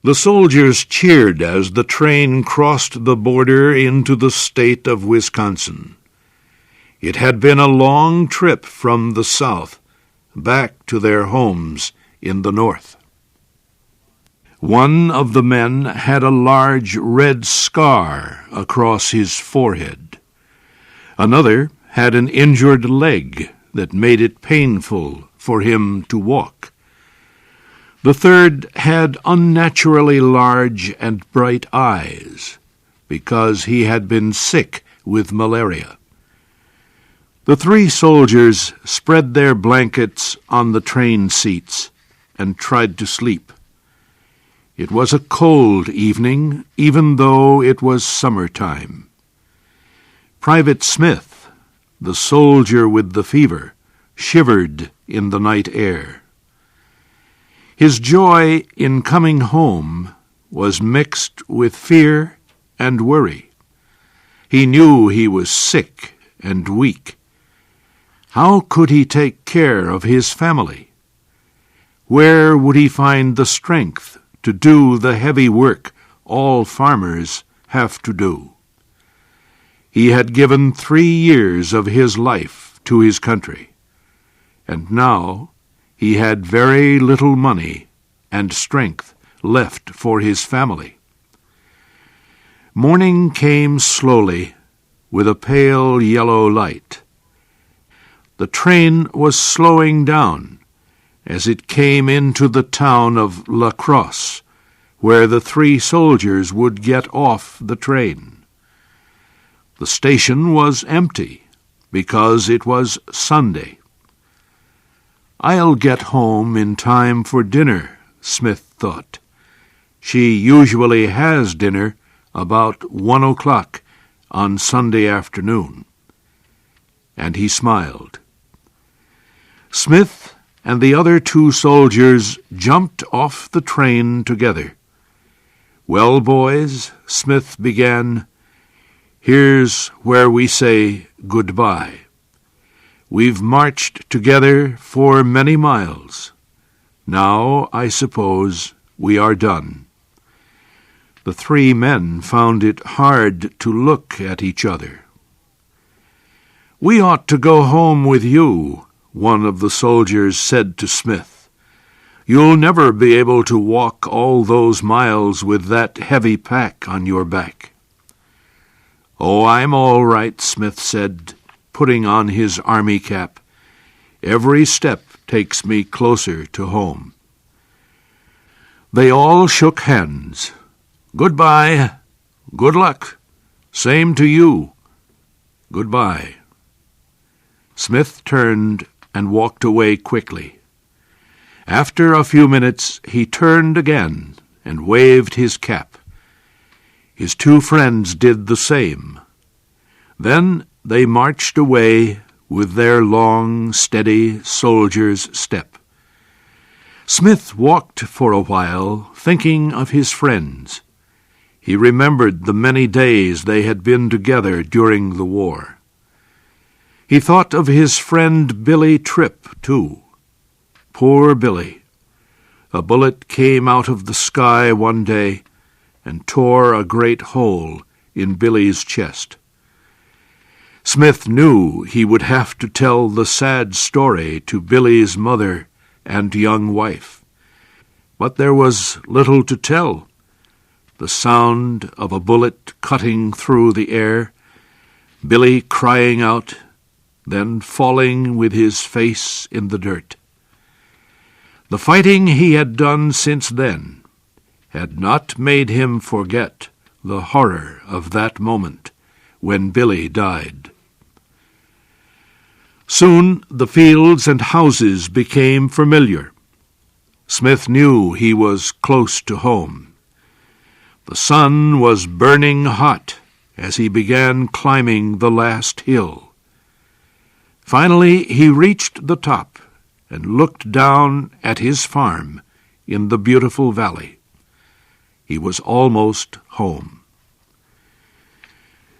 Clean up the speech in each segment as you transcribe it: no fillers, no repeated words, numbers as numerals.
The soldiers cheered as the train crossed the border into the state of Wisconsin. It had been a long trip from the south back to their homes in the north. One of the men had a large red scar across his forehead. Another had an injured leg that made it painful for him to walk. The third had unnaturally large and bright eyes because he had been sick with malaria. The 3 soldiers spread their blankets on the train seats and tried to sleep. It was a cold evening, even though it was summertime. Private Smith, the soldier with the fever, shivered in the night air. His joy in coming home was mixed with fear and worry. He knew he was sick and weak. How could he take care of his family? Where would he find the strength to do the heavy work all farmers have to do? He had given 3 years of his life to his country, and now he had very little money and strength left for his family. Morning came slowly with a pale yellow light. The train was slowing down as it came into the town of La Crosse, where the 3 soldiers would get off the train. The station was empty because it was Sunday. "I'll get home in time for dinner," Smith thought. "She usually has dinner about 1 o'clock on Sunday afternoon." And he smiled. Smith and the other 2 soldiers jumped off the train together. "Well, boys," Smith began, "here's where we say goodbye. We've marched together for many miles. Now, I suppose, we are done." The 3 men found it hard to look at each other. "We ought to go home with you," one of the soldiers said to Smith. "You'll never be able to walk all those miles with that heavy pack on your back." "Oh, I'm all right," Smith said, putting on his army cap. "Every step takes me closer to home." They all shook hands. "Goodbye. Good luck. Same to you. Goodbye." Smith turned and walked away quickly. After a few minutes he turned again and waved his cap. His 2 friends did the same. Then they marched away with their long, steady soldier's step. Smith walked for a while, thinking of his friends. He remembered the many days they had been together during the war. He thought of his friend Billy Tripp, too. Poor Billy. A bullet came out of the sky one day and tore a great hole in Billy's chest. Smith knew he would have to tell the sad story to Billy's mother and young wife. But there was little to tell. The sound of a bullet cutting through the air, Billy crying out, then falling with his face in the dirt. The fighting he had done since then had not made him forget the horror of that moment when Billy died. Soon the fields and houses became familiar. Smith knew he was close to home. The sun was burning hot as he began climbing the last hill. Finally, he reached the top and looked down at his farm in the beautiful valley. He was almost home.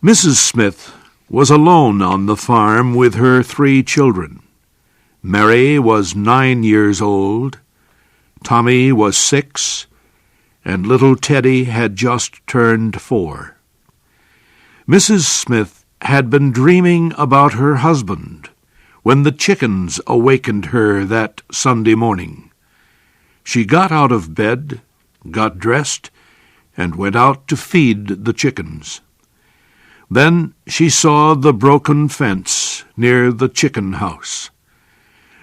Mrs. Smith was alone on the farm with her 3 children. Mary was 9 years old, Tommy was 6, and little Teddy had just turned 4. Mrs. Smith had been dreaming about her husband when the chickens awakened her that Sunday morning. She got out of bed, got dressed, and went out to feed the chickens. Then she saw the broken fence near the chicken house.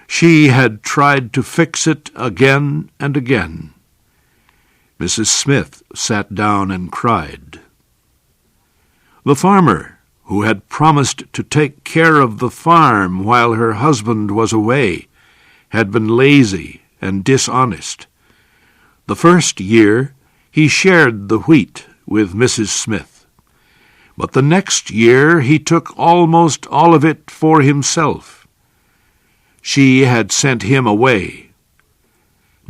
She had tried to fix it again and again. Mrs. Smith sat down and cried. The farmer, who had promised to take care of the farm while her husband was away, had been lazy and dishonest. The first year he shared the wheat with Mrs. Smith, but the next year he took almost all of it for himself. She had sent him away.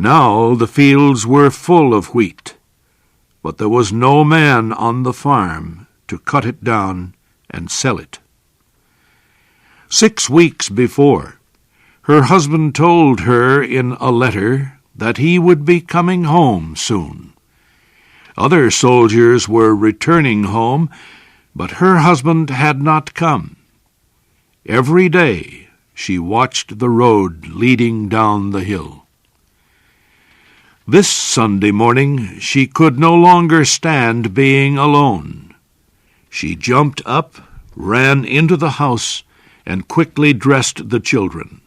Now the fields were full of wheat, but there was no man on the farm to cut it down and sell it. 6 weeks before, her husband told her in a letter that he would be coming home soon. Other soldiers were returning home, but her husband had not come. Every day she watched the road leading down the hill. This Sunday morning she could no longer stand being alone. She jumped up, ran into the house, and quickly dressed the children.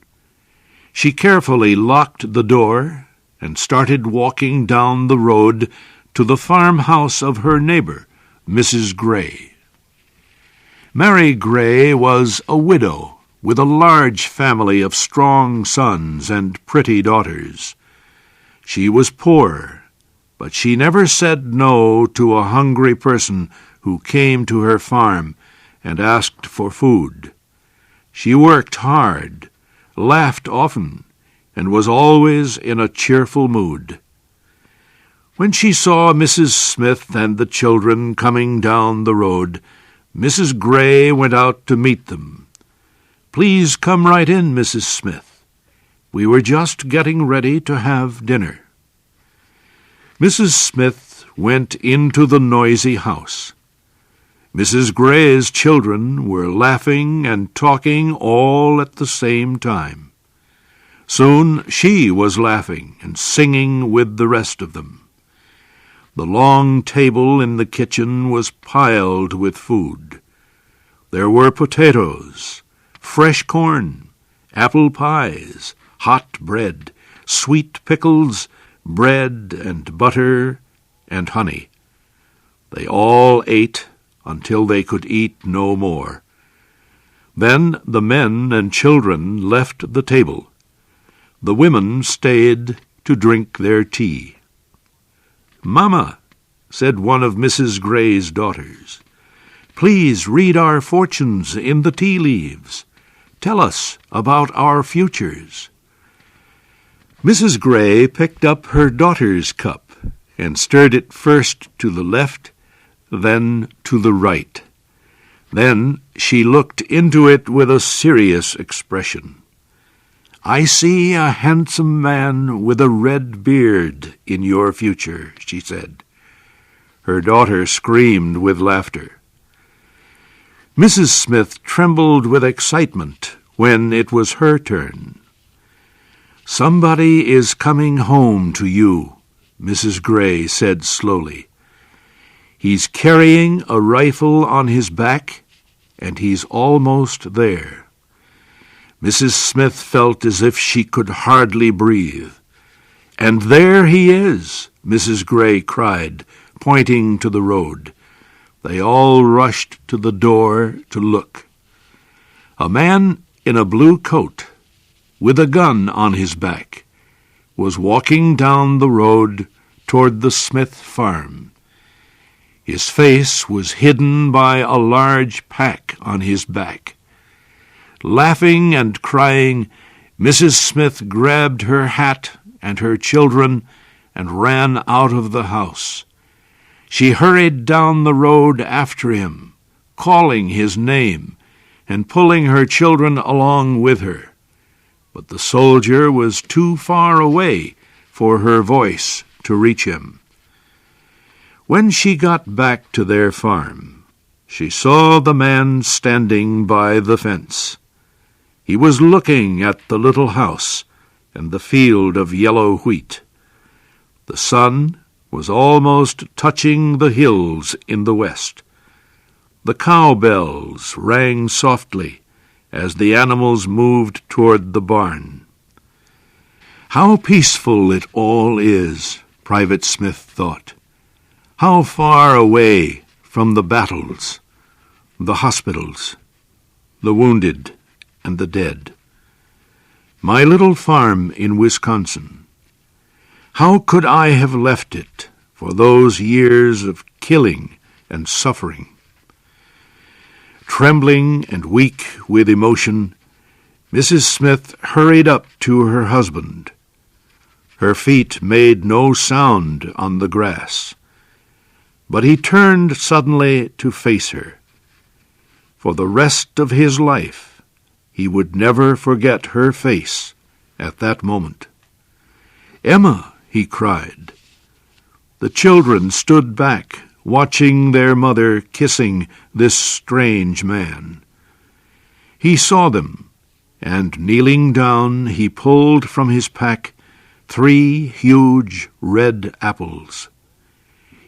She carefully locked the door and started walking down the road to the farmhouse of her neighbor, Mrs. Gray. Mary Gray was a widow with a large family of strong sons and pretty daughters. She was poor, but she never said no to a hungry person who came to her farm and asked for food. She worked hard, laughed often, and was always in a cheerful mood. When she saw Mrs. Smith and the children coming down the road, Mrs. Gray went out to meet them. "Please come right in, Mrs. Smith. We were just getting ready to have dinner." Mrs. Smith went into the noisy house. Mrs. Gray's children were laughing and talking all at the same time. Soon she was laughing and singing with the rest of them. The long table in the kitchen was piled with food. There were potatoes, fresh corn, apple pies, hot bread, sweet pickles, bread and butter and honey. They all ate until they could eat no more. Then the men and children left the table. The women stayed to drink their tea. "Mama," said one of Mrs. Gray's daughters, "please read our fortunes in the tea leaves. Tell us about our futures." Mrs. Gray picked up her daughter's cup and stirred it first to the left, then to the right. Then she looked into it with a serious expression. "I see a handsome man with a red beard in your future," she said. Her daughter screamed with laughter. Mrs. Smith trembled with excitement when it was her turn. "Somebody is coming home to you," Mrs. Gray said slowly. "He's carrying a rifle on his back, and he's almost there." Mrs. Smith felt as if she could hardly breathe. "And there he is," Mrs. Gray cried, pointing to the road. They all rushed to the door to look. A man in a blue coat, with a gun on his back, was walking down the road toward the Smith farm. His face was hidden by a large pack on his back. Laughing and crying, Mrs. Smith grabbed her hat and her children and ran out of the house. She hurried down the road after him, calling his name and pulling her children along with her. But the soldier was too far away for her voice to reach him. When she got back to their farm, she saw the man standing by the fence. He was looking at the little house and the field of yellow wheat. The sun was almost touching the hills in the west. The cowbells rang softly as the animals moved toward the barn. How peaceful it all is, Private Smith thought. How far away from the battles, the hospitals, the wounded, and the dead. My little farm in Wisconsin. How could I have left it for those years of killing and suffering? Trembling and weak with emotion, Mrs. Smith hurried up to her husband. Her feet made no sound on the grass, but he turned suddenly to face her. For the rest of his life, he would never forget her face at that moment. "Emma!" he cried. The children stood back, watching their mother kissing this strange man. He saw them, and kneeling down, he pulled from his pack 3 huge red apples.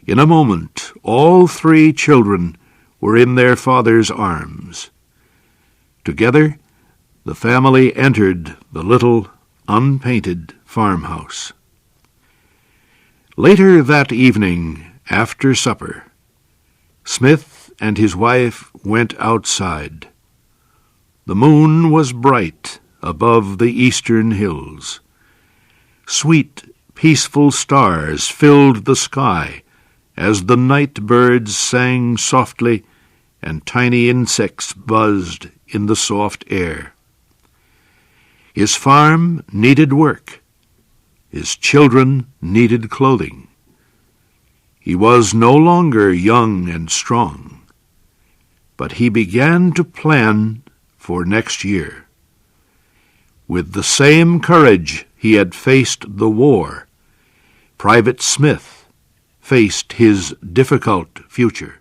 In a moment, all 3 children were in their father's arms. Together, the family entered the little, unpainted farmhouse. Later that evening, after supper, Smith and his wife went outside. The moon was bright above the eastern hills. Sweet, peaceful stars filled the sky as the night birds sang softly and tiny insects buzzed in the soft air. His farm needed work. His children needed clothing. He was no longer young and strong, but he began to plan for next year. With the same courage he had faced the war, Private Smith faced his difficult future.